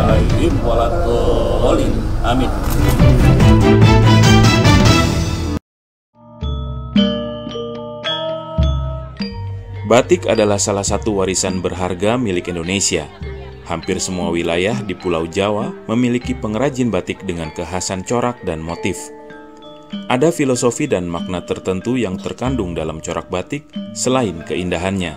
alaihim waladhdallin. Amin. Batik adalah salah satu warisan berharga milik Indonesia. Hampir semua wilayah di Pulau Jawa memiliki pengrajin batik dengan kekhasan corak dan motif. Ada filosofi dan makna tertentu yang terkandung dalam corak batik selain keindahannya.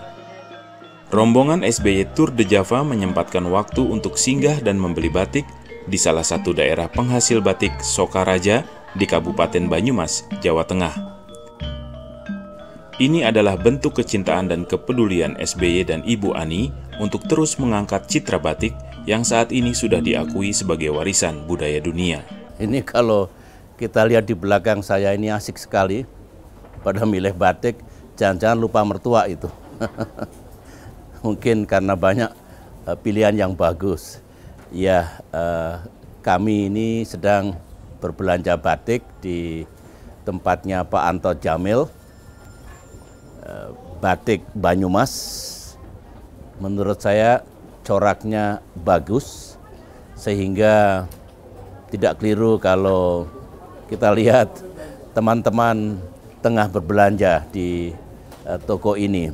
Rombongan SBY Tour de Java menyempatkan waktu untuk singgah dan membeli batik di salah satu daerah penghasil batik Sokaraja di Kabupaten Banyumas, Jawa Tengah. Ini adalah bentuk kecintaan dan kepedulian SBY dan Ibu Ani untuk terus mengangkat citra batik yang saat ini sudah diakui sebagai warisan budaya dunia. Ini kalau kita lihat di belakang saya ini asik sekali. Pada milih batik, jangan-jangan lupa mertua itu. Mungkin karena banyak pilihan yang bagus. Ya, kami ini sedang berbelanja batik di tempatnya Pak Anto Jamil. Batik Banyumas, menurut saya coraknya bagus, sehingga tidak keliru kalau kita lihat teman-teman tengah berbelanja di toko ini.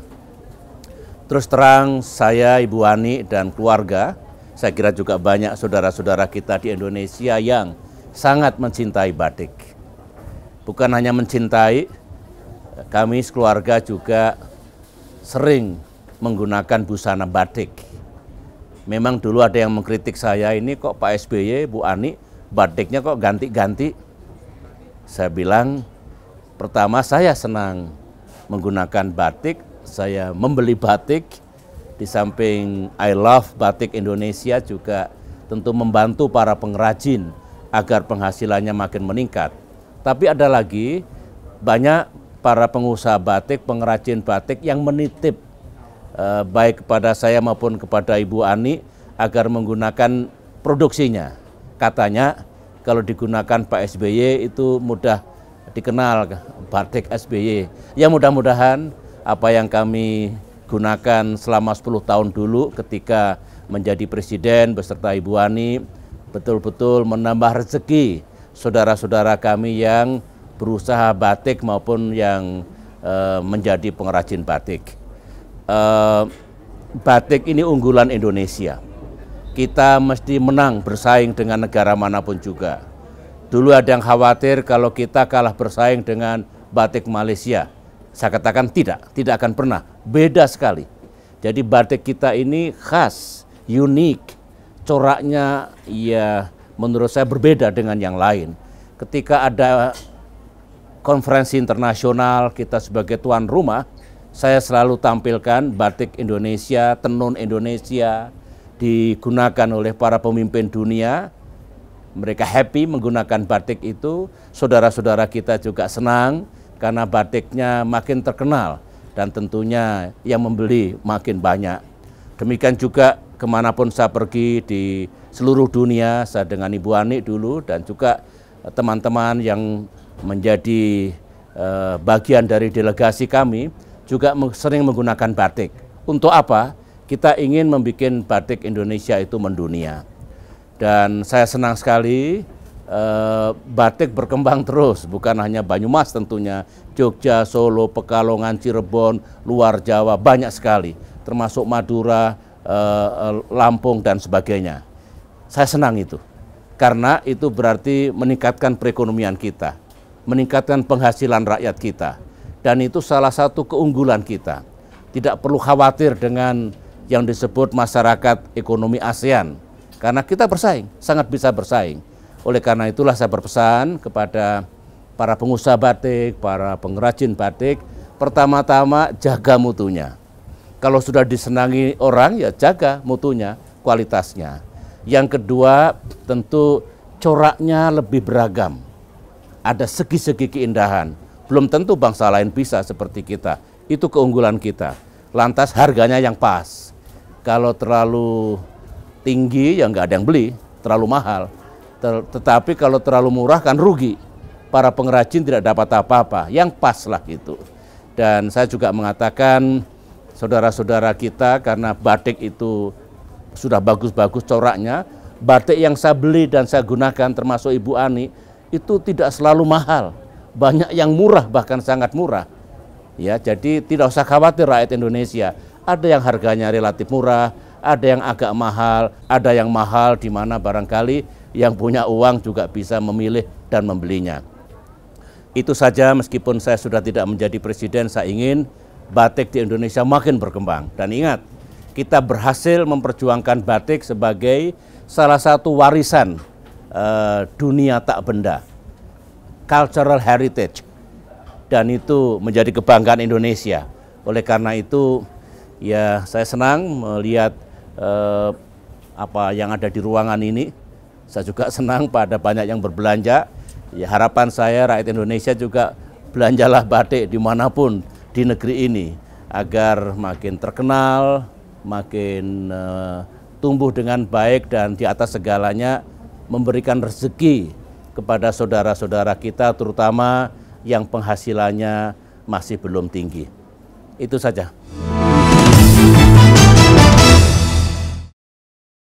Terus terang, saya, Ibu Ani, dan keluarga, saya kira juga banyak saudara-saudara kita di Indonesia yang sangat mencintai batik. Bukan hanya mencintai, kami sekeluarga juga sering menggunakan busana batik. Memang dulu ada yang mengkritik saya, ini kok Pak SBY, Bu Ani, batiknya kok ganti-ganti. Saya bilang, pertama saya senang menggunakan batik, saya membeli batik. Di samping I love batik Indonesia juga tentu membantu para pengrajin agar penghasilannya makin meningkat. Tapi ada lagi, banyak para pengusaha batik, pengrajin batik yang menitip baik kepada saya maupun kepada Ibu Ani agar menggunakan produksinya. Katanya kalau digunakan Pak SBY itu mudah dikenal batik SBY. Ya mudah-mudahan apa yang kami gunakan selama 10 tahun dulu ketika menjadi presiden beserta Ibu Ani betul-betul menambah rezeki saudara-saudara kami yang berusaha batik maupun yang menjadi pengrajin batik. Batik ini unggulan Indonesia. Kita mesti menang bersaing dengan negara manapun juga. Dulu ada yang khawatir kalau kita kalah bersaing dengan batik Malaysia. Saya katakan tidak akan pernah. Beda sekali. Jadi batik kita ini khas, unik. Coraknya ya menurut saya berbeda dengan yang lain. Ketika ada konferensi internasional, kita sebagai tuan rumah, saya selalu tampilkan batik Indonesia, tenun Indonesia, digunakan oleh para pemimpin dunia. Mereka happy menggunakan batik itu, saudara-saudara kita juga senang karena batiknya makin terkenal dan tentunya yang membeli makin banyak. Demikian juga kemanapun saya pergi di seluruh dunia, saya dengan Ibu Ani dulu dan juga teman-teman yang menjadi bagian dari delegasi kami juga sering menggunakan batik. Untuk apa? Kita ingin membuat batik Indonesia itu mendunia. Dan saya senang sekali batik berkembang terus, bukan hanya Banyumas tentunya, Jogja, Solo, Pekalongan, Cirebon, luar Jawa, banyak sekali, termasuk Madura, Lampung dan sebagainya. Saya senang itu, karena itu berarti meningkatkan perekonomian kita, meningkatkan penghasilan rakyat kita. Dan itu salah satu keunggulan kita. Tidak perlu khawatir dengan yang disebut masyarakat ekonomi ASEAN. Karena kita bersaing, sangat bisa bersaing. Oleh karena itulah saya berpesan kepada para pengusaha batik, para pengrajin batik, pertama-tama jaga mutunya. Kalau sudah disenangi orang, ya jaga mutunya, kualitasnya. Yang kedua, tentu coraknya lebih beragam. Ada segi-segi keindahan. Belum tentu bangsa lain bisa seperti kita. Itu keunggulan kita. Lantas harganya yang pas. Kalau terlalu tinggi ya nggak ada yang beli, terlalu mahal. Tetapi kalau terlalu murah kan rugi. Para pengrajin tidak dapat apa-apa, yang pas lah gitu. Dan saya juga mengatakan saudara-saudara kita karena batik itu sudah bagus-bagus coraknya, batik yang saya beli dan saya gunakan termasuk Ibu Ani itu tidak selalu mahal. Banyak yang murah, bahkan sangat murah. Ya, jadi tidak usah khawatir rakyat Indonesia. Ada yang harganya relatif murah, ada yang agak mahal, ada yang mahal di mana barangkali yang punya uang juga bisa memilih dan membelinya. Itu saja, meskipun saya sudah tidak menjadi presiden, saya ingin batik di Indonesia makin berkembang. Dan ingat, kita berhasil memperjuangkan batik sebagai salah satu warisan dunia tak benda, cultural heritage, dan itu menjadi kebanggaan Indonesia. Oleh karena itu, ya saya senang melihat apa yang ada di ruangan ini. Saya juga senang pada banyak yang berbelanja. Ya, harapan saya rakyat Indonesia juga belanjalah batik dimanapun di negeri ini agar makin terkenal, makin tumbuh dengan baik, dan di atas segalanya memberikan rezeki kepada saudara-saudara kita, terutama yang penghasilannya masih belum tinggi. Itu saja.